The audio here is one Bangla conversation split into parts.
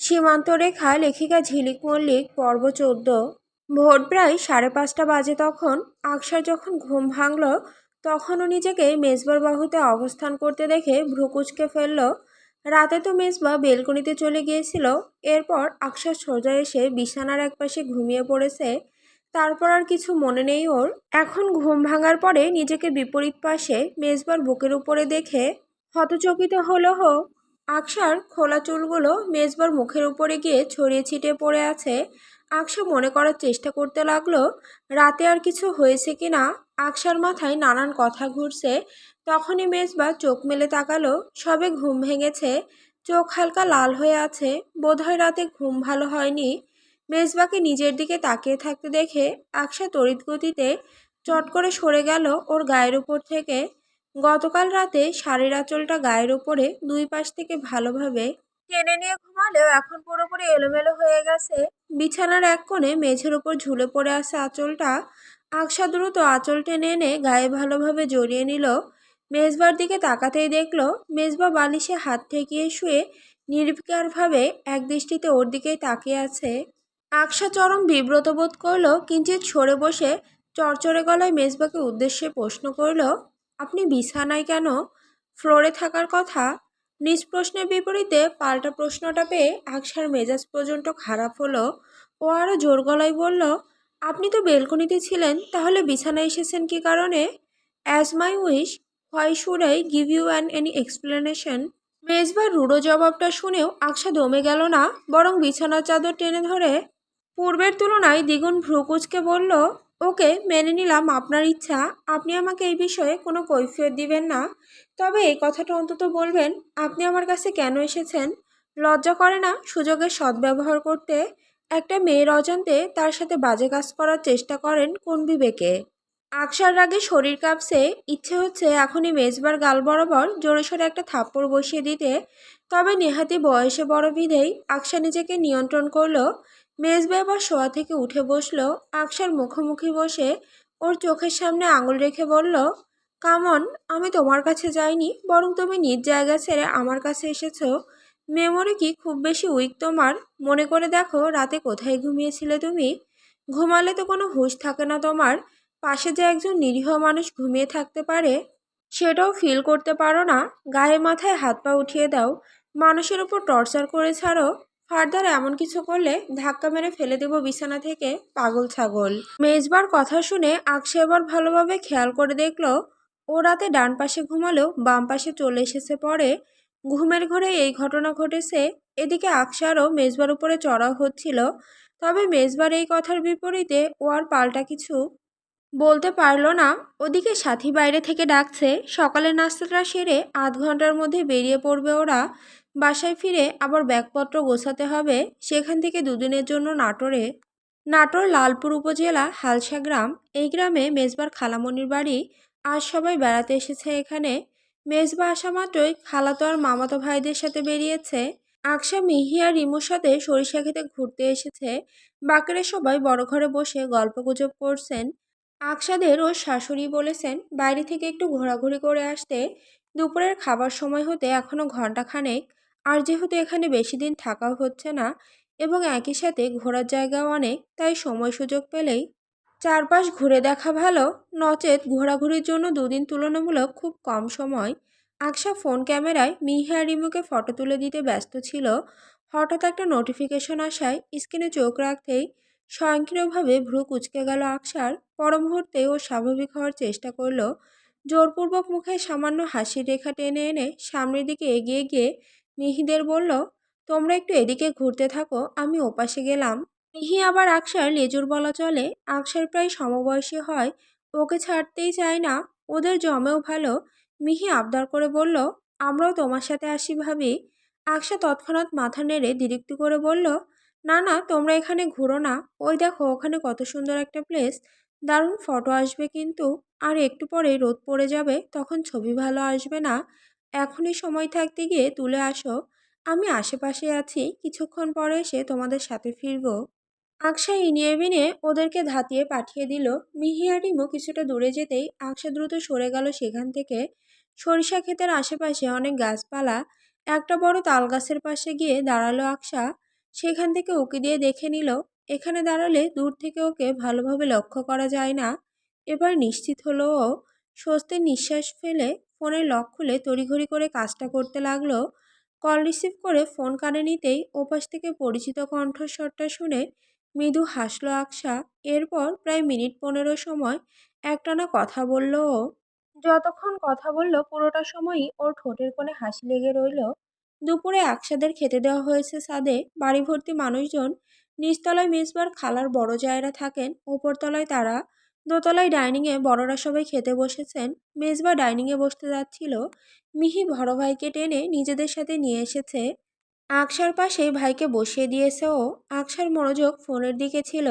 সীমান্ত রেখা লেখিকা ঝিলিক মল্লিক পর্ব 14। ভোর প্রায় 5:30 বাজে। তখন আকশার যখন ঘুম ভাঙল তখনও নিজেকে মেজবার বাহুতে অবস্থান করতে দেখে ভ্রুকুচকে ফেলল। রাতে তো মেজবা বেলকনিতে চলে গিয়েছিল। এরপর আকশা সোজা এসে বিছানার একপাশে ঘুমিয়ে পড়েছে। তারপর আর কিছু মনে নেই ওর। এখন ঘুম ভাঙার পরে নিজেকে বিপরীত পাশে মেজবার বুকের উপরে দেখে হতচকিত হলো। আকশার খোলা চুলগুলো মেজবার মুখের উপরে গিয়ে ছড়িয়ে ছিটিয়ে পড়ে আছে। আকশা মনে করার চেষ্টা করতে লাগলো রাতে আর কিছু হয়েছে কিনা। আকশার মাথায় নানান কথা ঘুরছে। তখনই মেজবা চোখ মেলে তাকালো। সবে ঘুম ভেঙেছে, চোখ হালকা লাল হয়ে আছে, বোধহয় রাতে ঘুম ভালো হয়নি। মেজবাকে নিজের দিকে তাকিয়ে থাকতে দেখে আকশা তড়িৎ গতিতে চট করে সরে গেল ওর গায়ের উপর থেকে। গতকাল রাতে শাড়ির আঁচলটা গায়ের উপরে দুই পাশ থেকে ভালোভাবে টেনে নিয়ে ঘুমালেও এখন পুরোপুরি এলোমেলো হয়ে গেছে। বিছানার এক কোণে মেঝের উপর ঝুলে পড়ে আছে আঁচলটা। আকশা দ্রুত আঁচল টেনে এনে গায়ে ভালোভাবে জড়িয়ে নিল। মেজবার দিকে তাকাতেই দেখলো মেজবা বালিশে হাত ঠেকিয়ে শুয়ে নির্বিকারভাবে একদৃষ্টিতে ওর দিকেই তাকিয়ে আছে। আকশা চরম বিব্রত বোধ করলো। কিঞ্চিত সরে বসে চড়চড়ে গলায় মেজবাকে উদ্দেশ্যে প্রশ্ন করল, আপনি বিছানায় কেন? ফ্লোরে থাকার কথা। নিজ প্রশ্নের বিপরীতে পাল্টা প্রশ্নটা পেয়ে আকশার মেজাজ পর্যন্ত খারাপ হলো। ও আরও জোর গলায় বলল, আপনি তো বেলকনিতে ছিলেন, তাহলে বিছানায় এসেছেন কী কারণে? As my wish, why should I give you any explanation? মেজবার রূঢ় জবাবটা শুনেও আকশা দমে গেল না, বরং বিছানার চাদর টেনে ধরে পূর্বের তুলনায় দ্বিগুণ ভ্রুকুচকে বলল, ওকে, মেনে নিলাম আপনার ইচ্ছা। আপনি আমাকে এই বিষয়ে কোনো কৈফিয়ত দিবেন না, তবে এই কথাটা অন্তত বলবেন আপনি আমার কাছে কেন এসেছেন। লজ্জা করে না সুযোগের সদ্ব্যবহার করতে? একটা মেয়ের অজান্তে তার সাথে বাজে কাজ করার চেষ্টা করেন কোন বিবেকে? আকশার রাগে শরীর কাঁপছে। ইচ্ছে হচ্ছে এখনই মেজবার গাল বরাবর জোরেশোরে একটা থাপ্পড় বসিয়ে দিতে। তবে নেহাতি বয়সে বড় বিধেই আকশা নিজেকে নিয়ন্ত্রণ করলো। মেজবা এবার শোয়া থেকে উঠে বসলো। আকশার মুখোমুখি বসে ওর চোখের সামনে আঙুল রেখে বলল, কামন, আমি তোমার কাছে যাইনি, বরং তুমি নিজ জায়গা ছেড়ে আমার কাছে এসেছো। মেমোরি কি খুব বেশি উইক তোমার? মনে করে দেখো রাতে কোথায় ঘুমিয়েছিলে তুমি? ঘুমালে তো কোনো হুঁশ থাকে না তোমার। পাশে যে একজন নিরীহ মানুষ ঘুমিয়ে থাকতে পারে সেটাও ফিল করতে পারো না। গায়ে মাথায় হাত পা উঠিয়ে দাও, মানুষের উপর টর্চার করে ছাড়ো। ফার্দার এমন কিছু করলে ধাক্কা মেরে ফেলে দেব বিছানা থেকে, পাগল ছাগল। মেজবার কথা শুনে আকশা এবার ভালোভাবে খেয়াল করে দেখলো ও রাতে ডান পাশে ঘুমালেও বাম পাশে চলে এসেছে পরে। ঘুমের ঘরে এই ঘটনা ঘটেছে। এদিকে আকশারও মেজবার উপরে চড়াও হচ্ছিল। তবে মেজবার এই কথার বিপরীতে ও আর পাল্টা কিছু বলতে পারলো না। ওদিকে সাথী বাইরে থেকে ডাকছে। সকালের নাস্তাটা সেরে আধ ঘন্টার মধ্যে বেরিয়ে পড়বে ওরা। বাসায় ফিরে আবার ব্যাগপত্র গোছাতে হবে। সেখান থেকে দুদিনের জন্য নাটোরে। নাটোর লালপুর উপজেলা হালসা গ্রাম। এই গ্রামে মেজবার খালামণির বাড়ি। আজ সবাই বেড়াতে এসেছে এখানে। মেজবা আসা মাত্রই খালাতো আর মামাতো ভাইদের সাথে বেরিয়েছে। আকশা, মিহি আর রিমুর সাথে সরিষা খেতে ঘুরতে এসেছে। বাকিরা সবাই বড় ঘরে বসে গল্পগুজব করছেন। আকশাদের ওর শাশুড়ি বলেছেন বাইরে থেকে একটু ঘোরাঘুরি করে আসতে। দুপুরের খাবার সময় হতে এখনো ঘন্টাখানেক। আর যেহেতু এখানে বেশি দিন থাকাও হচ্ছে না এবং একই সাথে ঘোরার জায়গাও অনেক, তাই সময় সুযোগ পেলেই চারপাশ ঘুরে দেখা ভালো। নচেত ঘোরাঘুরির জন্য দুদিন তুলনামূলক খুব কম সময়। আকশা ফোন ক্যামেরায় মিহি আর রিমুকে ফটো তুলে দিতে ব্যস্ত ছিল। হঠাৎ একটা নোটিফিকেশন আসায় স্ক্রিনে চোখ রাখতেই স্বয়ংক্রিয়ভাবে ভ্রু কুঁচকে গেল আকশার। পর মুহূর্তে ও স্বাভাবিক হওয়ার চেষ্টা করল। জোরপূর্বক মুখে সামান্য হাসির রেখা টেনে এনে সামনের দিকে এগিয়ে গিয়ে মিহিদের বলল, তোমরা একটু এদিকে ঘুরতে থাকো, আমি ওপাশে গেলাম। মিহি আবার আকশার লেজুর বলা চলে। আকশার প্রায় সমবয়সী হয়, ওকে ছাড়তেই চায় না। ওদের জমেও ভালো। মিহি আবদার করে বলল, আমরাও তোমার সাথে আসি ভাবি। আকশা তৎক্ষণাৎ মাথা নেড়ে দ্বিরুক্তি করে বলল, না না, তোমরা এখানে ঘুরো না। ওই দেখো ওখানে কত সুন্দর একটা প্লেস, দারুণ ফটো আসবে কিন্তু। আর একটু পরে রোদ পড়ে যাবে, তখন ছবি ভালো আসবে না। এখনই সময় থাকতে গিয়ে তুলে আসো। আমি আশেপাশে আছি, কিছুক্ষণ পরে এসে তোমাদের সাথে ফিরবো। আকশা ইনিয়ে বিনিয়ে ওদেরকে ধাতিয়ে পাঠিয়ে দিল। মিহি আর রিমু কিছুটা দূরে যেতেই আকশা দ্রুত সরে গেল সেখান থেকে। সরিষা ক্ষেতের আশেপাশে অনেক গাছপালা। একটা বড় তাল গাছের পাশে গিয়ে দাঁড়ালো আকশা। সেখান থেকে উকি দিয়ে দেখে নিল এখানে দাঁড়ালে দূর থেকে ওকে ভালোভাবে লক্ষ্য করা যায় না। এবার নিশ্চিত হলো ও। স্বস্তির নিঃশ্বাস ফেলে ফোনের লক খুলে তড়িঘড়ি করে কাজটা করতে লাগলো। কল রিসিভ করে ফোন কানে নিতেই ওপাশ থেকে পরিচিত কণ্ঠস্বরটা শুনে মৃদু হাসলো আকশা। এরপর প্রায় মিনিট 15 সময় একটানা কথা বলল ও। যতক্ষণ কথা বলল পুরোটা সময়ই ওর ঠোঁটের কোণে হাসি লেগে রইল। দুপুরে আকশাদের খেতে দেওয়া হয়েছে ছাদে, বাড়ি ভর্তি মানুষজন। নিচতলায় মেজবার খালার বড় জায়েরা থাকেন, ওপরতলায় তারা। দোতলায় ডাইনিংয়ে বড়রা সবাই খেতে বসেছেন। মেজবা ডাইনিংয়ে বসতে যাচ্ছিল, মিহি বড় ভাইকে টেনে নিজেদের সাথে নিয়ে এসেছে। আকশার পাশে ভাইকে বসিয়ে দিয়েছে ও। আকশার মনোযোগ ফোনের দিকে ছিল।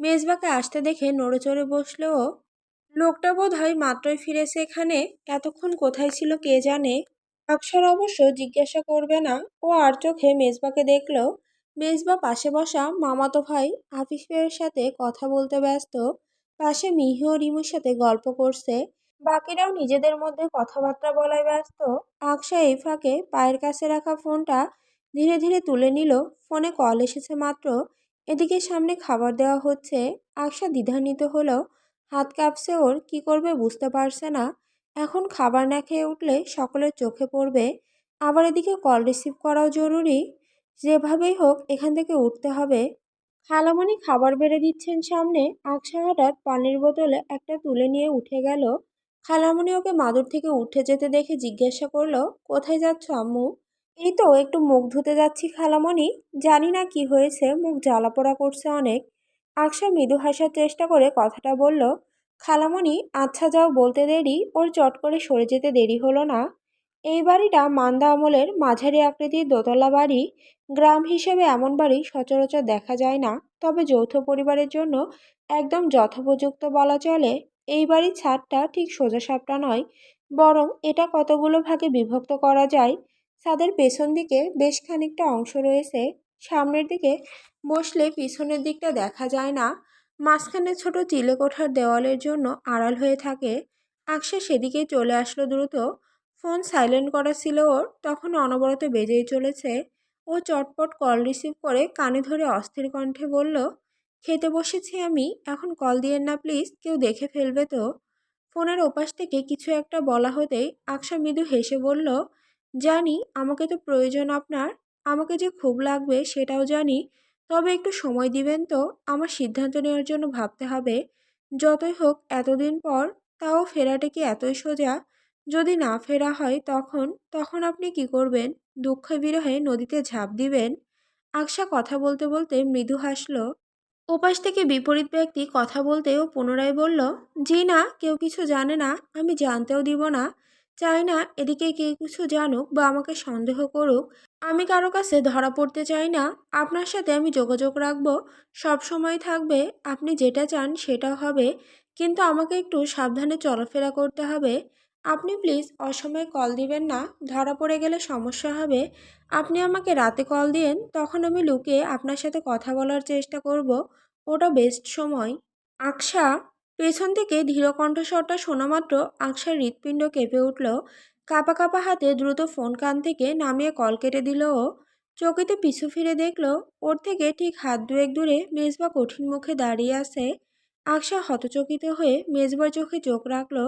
মেজবাকে আসতে দেখে নড়ে চড়ে বসলো ও। লোকটা বোধহয় মাত্রই ফিরেছে এখানে, এতক্ষণ কোথায় ছিল কে জানে। আকশার অবশ্য জিজ্ঞাসা করবে না, ও আর চোখে মেজবাকে দেখলো। মেজবা পাশে বসা মামাতো ভাই আফিফের সাথে কথা বলতে ব্যস্ত। পাশে মিহি ও রিমুর সাথে গল্প করছে। বাকিরাও নিজেদের মধ্যে কথাবার্তা বলায় ব্যস্ত। আকশা এই ফাঁকে পায়ের কাছে রাখা ফোনটা ধীরে ধীরে তুলে নিল। ফোনে কল এসেছে মাত্র। এদিকে সামনে খাবার দেওয়া হচ্ছে। আকশা দ্বিধান্বিত হলো। হাত কাঁপছে ওর, কি করবে বুঝতে পারছে না। এখন খাবার না খেয়ে উঠলে সকলের চোখে পড়বে। আবার এদিকে কল রিসিভ করাও জরুরি। যেভাবেই হোক এখান থেকে উঠতে হবে। খালামণি খাবার বেড়ে দিচ্ছেন সামনে। আকশা হঠাৎ পানির বোতলে একটা তুলে নিয়ে উঠে গেল। খালামণি ওকে মাদুর থেকে উঠে যেতে দেখে জিজ্ঞাসা করলো, কোথায় যাচ্ছ আম্মু? এই তো একটু মুখ ধুতে যাচ্ছি খালামণি। জানি না কি হয়েছে, মুখ জ্বালাপোড়া করছে অনেক। আকশা মৃদু হাসার চেষ্টা করে কথাটা বলল। খালামণি আচ্ছা যাও বলতে দেরি, ওর চট করে সরে যেতে দেরি হলো না। এই বাড়িটা মান্দা আমলের মাঝারি আকৃতির দোতলা বাড়ি। গ্রাম হিসেবে এমন বাড়ি সচরাচর দেখা যায় না, তবে যৌথ পরিবারের জন্য একদম যথোপযুক্ত বলা চলে। এই বাড়ির ছাদটা ঠিক সোজাসাপটা নয়, বরং এটা কতগুলো ভাগে বিভক্ত করা যায়। ছাদের পেছন দিকে বেশ খানিকটা অংশ রয়েছে। সামনের দিকে বসলে পিছনের দিকটা দেখা যায় না। মাঝখানে ছোট চিলেকোঠার দেওয়ালের জন্য আড়াল হয়ে থাকে। আকশা সেদিকেই চলে আসলো দ্রুত। ফোন সাইলেন্ট করা ছিল ওর, তখন অনবরত বেজেই চলেছে। ও চটপট কল রিসিভ করে কানে ধরে অস্থির কণ্ঠে বলল, খেতে বসেছি আমি, এখন কল দিয়েন না প্লিজ, কেউ দেখে ফেলবে তো। ফোনের ওপাশ থেকে কিছু একটা বলা হতেই আকশা মৃদু হেসে বলল, জানি আমাকে তো প্রয়োজন আপনার, আমাকে যে খুব লাগবে সেটাও জানি, তবে একটু সময় দিবেন তো, আমার সিদ্ধান্ত নেওয়ার জন্য ভাবতে হবে। যতই হোক এতদিন পর, তাও ফেরাটা কি এতই সোজা? যদি না ফেরা হয় তখন তখন আপনি কি করবেন? দুঃখে বিরহে নদীতে ঝাঁপ দিবেন? আকশা কথা বলতে বলতে মৃদু হাসল। ওপাশ থেকে বিপরীত ব্যক্তি কথা বলতেও পুনরায় বলল, জি না, কেউ কিছু জানে না, আমি জানতেও দিব না। চাই না এদিকে কেউ কিছু জানুক বা আমাকে সন্দেহ করুক। আমি কারো কাছে ধরা পড়তে চাই না। আপনার সাথে আমি যোগাযোগ রাখবো, সব সময় থাকবে। আপনি যেটা চান সেটাও হবে, কিন্তু আমাকে একটু সাবধানে চলাফেরা করতে হবে। আপনি প্লিজ অসময়ে কল দিবেন না, ধরা পড়ে গেলে সমস্যা হবে। আপনি আমাকে রাতে কল দিয়েন, তখন আমি লুকিয়ে আপনার সাথে কথা বলার চেষ্টা করব, ওটা বেস্ট সময়। আকশা পেছন থেকে ধীর কণ্ঠস্বরটা শোনা মাত্র আকশার হৃৎপিণ্ড কেঁপে উঠল। কাঁপা কাঁপা হাতে দ্রুত ফোন কান থেকে নামিয়ে কল কেটে দিল ও। চকিতে পিছু ফিরে দেখল ওর থেকে ঠিক হাত দুয়েক দূরে মেজবা কঠিন মুখে দাঁড়িয়ে আছে। আকশা হতচকিত হয়ে মেজবার চোখে চোখ রাখল।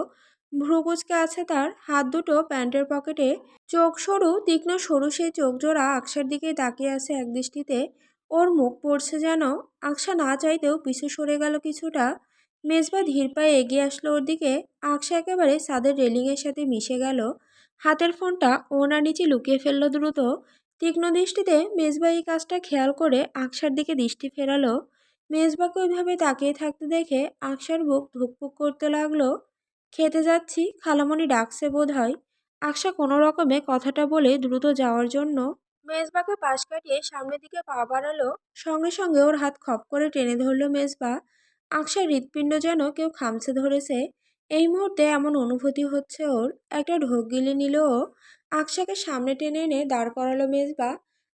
ভ্রু কুঁচকে আছে তার, হাত দুটো প্যান্টের পকেটে। চোখ সরু তীক্ষ্ণ সরু সেই চোখ জোড়া আকশার দিকে তাকিয়ে আছে একদৃষ্টিতে। ওর মুখ পড়ছে যেন। আকশা না চাইতেও পিছু সরে গেল কিছুটা। মেজবা ধীর পায়ে এগিয়ে আসলো ওর দিকে। আকশা একেবারে ছাদের রেলিংয়ের সাথে মিশে গেল। হাতের ফোনটা ওনার নিচে লুকিয়ে ফেললো দ্রুত। তীক্ষ্ণ দৃষ্টিতে মেজবা এই কাজটা খেয়াল করে আকশার দিকে দৃষ্টি ফেরালো। মেজবাকে ওইভাবে তাকিয়ে থাকতে দেখে আকশার বুক ধুকপুক করতে লাগলো। খেতে যাচ্ছি, খালামণি ডাকছে বোধ হয়। আকশা কোনো রকমে কথাটা বলে দ্রুত যাওয়ার জন্য মেজবাকে পাশ কাটিয়ে সামনের দিকে পা বাড়ালো। সঙ্গে সঙ্গে ওর হাত খপ করে টেনে ধরল মেজবা। আকশার হৃৎপিণ্ড যেন কেউ খামছে ধরেছে। এই মুহূর্তে এমন অনুভূতি হচ্ছে ওর। একটা ঢোক গিলে নিল ও। আকশাকে সামনে টেনে এনে দাঁড় করালো মেজবা।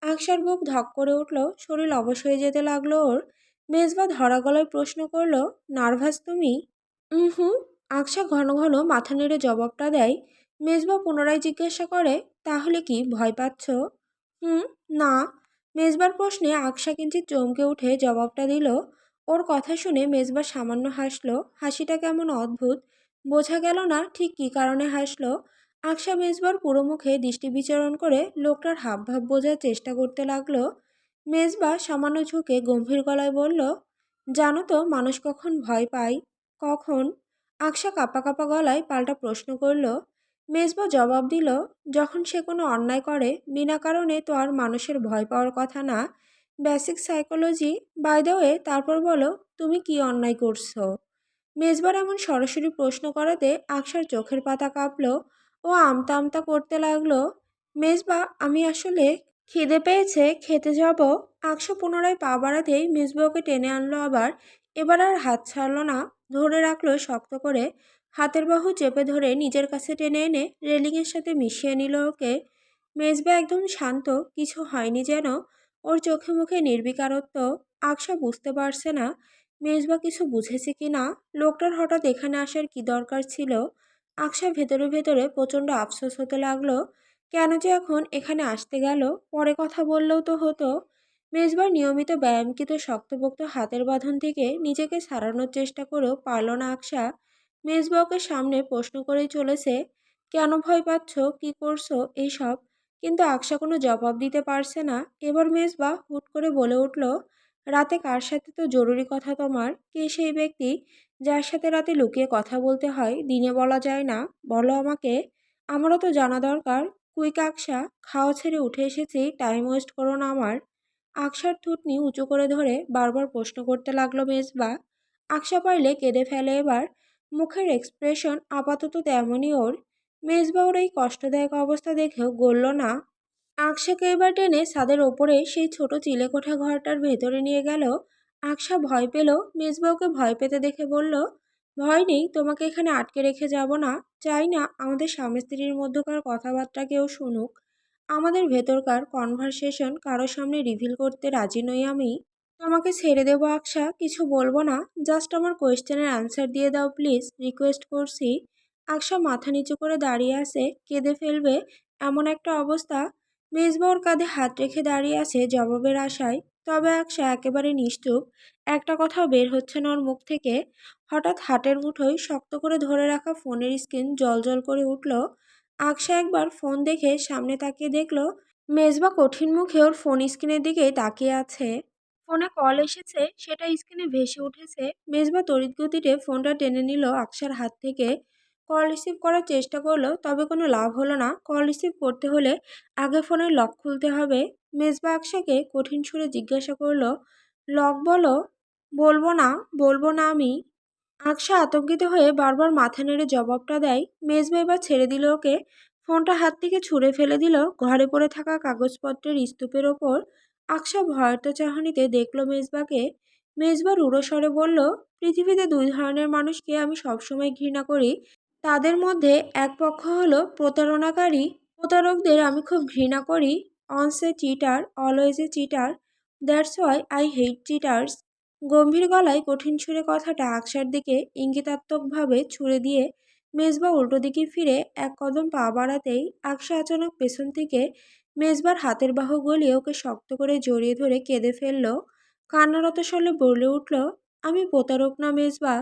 আকশার বুক ধক করে উঠল, শরীর অবশ হয়ে যেতে লাগলো ওর। মেজবা ধরা গলায় প্রশ্ন করলো, নার্ভাস তুমি? হুম। আকশা ঘন ঘন মাথা নেড়ে জবাবটা দেয়। মেজবা পুনরায় জিজ্ঞাসা করে, তাহলে কি ভয় পাচ্ছ? হুম। না। মেজবার প্রশ্নে আকশা কিঞ্চিৎ চমকে উঠে জবাবটা দিল। ওর কথা শুনে মেজবা সামান্য হাসলো, হাসিটা কেমন অদ্ভুত, বোঝা গেল না ঠিক কী কারণে হাসলো। আকশা মেজবার পুরো মুখে দৃষ্টি বিচরণ করে লোকটার হাবভাব বোঝার চেষ্টা করতে লাগলো। মেজবা সামান্য ঝুঁকে গম্ভীর গলায় বলল, জানো তো মানুষ কখন ভয় পায়? কখন? আকশা কাঁপা কাঁপা গলায় পাল্টা প্রশ্ন করল। মেজবা জবাব দিল, যখন সে কোনো অন্যায় করে বিনা কারণে তো আর মানুষের ভয় পাওয়ার কথা না। Basic psychology. By the way, তারপর বলো তুমি কি অন্যায় করছো? মেজবার এমন সরাসরি প্রশ্ন করাতে আকশার চোখের পাতা কাঁপলো। ও আমতা আমতা করতে লাগলো, মেজবা আমি আসলে খিদে পেয়েছে, খেতে যাব। আকশা পুনরায় পা বাড়াতেই মেজবা ওকে টেনে আনলো আবার। এবার আর হাত ছাড়লো না, ধরে রাখলো শক্ত করে। হাতের বাহু চেপে ধরে নিজের কাছে টেনে এনে রেলিংয়ের সাথে মিশিয়ে নিল ওকে। মেজবা একদম শান্ত, কিছু হয়নি যেন। ওর চোখে মুখে নির্বিকারত্ব। আকশা বুঝতে পারছে না মেজবা কিছু বুঝেছে কি না, লোকটার হঠাৎ এখানে আসার কি দরকার ছিল। আকশা ভেতরে ভেতরে প্রচণ্ড আফসোস হতে লাগলো, কেন যে এখন এখানে আসতে গেল, পরে কথা বললেও তো হতো। মেজবার নিয়মিত ব্যায়ামকৃত শক্তপোক্ত হাতের বাঁধন থেকে নিজেকে ছাড়ানোর চেষ্টা করেও পারল না আকশা। মেজবা ওকে সামনে প্রশ্ন করেই চলেছে, কেন ভয় পাচ্ছ, কি করছো এইসব। কিন্তু আকশা কোনো জবাব দিতে পারছে না। এবার মেজবা হুট করে বলে উঠল, রাতে কার সাথে তো জরুরি কথা তোমার? কে সেই ব্যক্তি যার সাথে রাতে লুকিয়ে কথা বলতে হয়, দিনে বলা যায় না? বলো আমাকে, আমারও তো জানা দরকার। কুইক আকশা, খাওয়া ছেড়ে উঠে এসেছি, টাইম ওয়েস্ট করো না আমার। আকশার থুতনি উঁচু করে ধরে বারবার প্রশ্ন করতে লাগলো মেজবা। আকশা পারলে কেঁদে ফেলে এবার। মুখের এক্সপ্রেশন আপাতত তেমনই ওর। মেজবা ওর এই কষ্টদায়ক অবস্থা দেখেও গলল না। আকশাকে এবার টেনে ছাদের ওপরে সেই ছোট চিলেকোঠা ঘরটার ভেতরে নিয়ে গেল। আকশা ভয় পেল। মেজবা ওকে ভয় পেতে দেখে বলল, ভয় নেই, তোমাকে এখানে আটকে রেখে যাব না। চাই না আমাদের স্বামী স্ত্রীর মধ্যকার কথাবার্তা কেউ শুনুক। আমাদের ভেতরকার কনভারসেশন কারো সামনে রিভিল করতে রাজি নই আমি। তোমাকে ছেড়ে দেবো আকশা, কিছু বলবো না। জাস্ট আমার কোয়েশ্চেনের অ্যান্সার দিয়ে দাও প্লিজ, রিকোয়েস্ট করছি। আকশা মাথা নিচু করে দাঁড়িয়ে আছে, কেঁদে ফেলবে এমন একটা অবস্থা। মেজবা ওর কাঁধে হাত রেখে দাঁড়িয়ে আছে জবাবের আশায়। তবে আকশা একেবারে নিশ্চুপ, একটা কথাও বের হচ্ছে না ওর মুখ থেকে। হঠাৎ হাতের মুঠোয় শক্ত করে ধরে রাখা ফোনের স্ক্রিন জলজল করে উঠল। আকশা একবার ফোন দেখে সামনে তাকিয়ে দেখল মেজবা কঠিন মুখে ওর ফোন স্ক্রিনের দিকেই তাকিয়ে আছে। ফোনে কল এসেছে, সেটা স্ক্রিনে ভেসে উঠেছে। মেজবা তড়িৎ গতিতে ফোনটা টেনে নিল আকশার হাত থেকে। কল রিসিভ করার চেষ্টা করলো, তবে কোনো লাভ হলো না। কল রিসিভ করতে হলে আগে ফোনের লক খুলতে হবে। মেজবা আকশাকে কঠিন সুরে জিজ্ঞাসা করলো, লক বলো। বলবো না, বলবো না আমি। আকশা আতঙ্কিত হয়ে বারবার মাথা নেড়ে জবাবটা দেয়। মেজবা এবার ছেড়ে দিল ওকে। ফোনটা হাত থেকে ছুঁড়ে ফেলে দিল ঘরে পড়ে থাকা কাগজপত্রের স্তূপের ওপর। আকশা ভয়ার্ত চাহনিতে দেখল মেজবাকে। মেজবা রুড়ো স্বরে বলল, পৃথিবীতে দুই ধরনের মানুষকে আমি সবসময় ঘৃণা করি। তাদের মধ্যে এক পক্ষ হলো প্রতারণাকারী। প্রতারকদের আমি খুব ঘৃণা করি। Once a cheater, always a cheater. That's why I hate cheaters. গম্ভীর গলায় কঠিন সুরে কথাটা আকশার দিকে ইঙ্গিতাত্মকভাবে ছুড়ে দিয়ে মেজবা উল্টো দিকে ফিরে এক কদম পা বাড়াতেই আকশা আচানক পেছন থেকে মেজবার হাতের বাহু গলিয়ে ওকে শক্ত করে জড়িয়ে ধরে কেঁদে ফেলল। কান্নারত স্বরে বলে উঠল, আমি প্রতারক না মেজবা,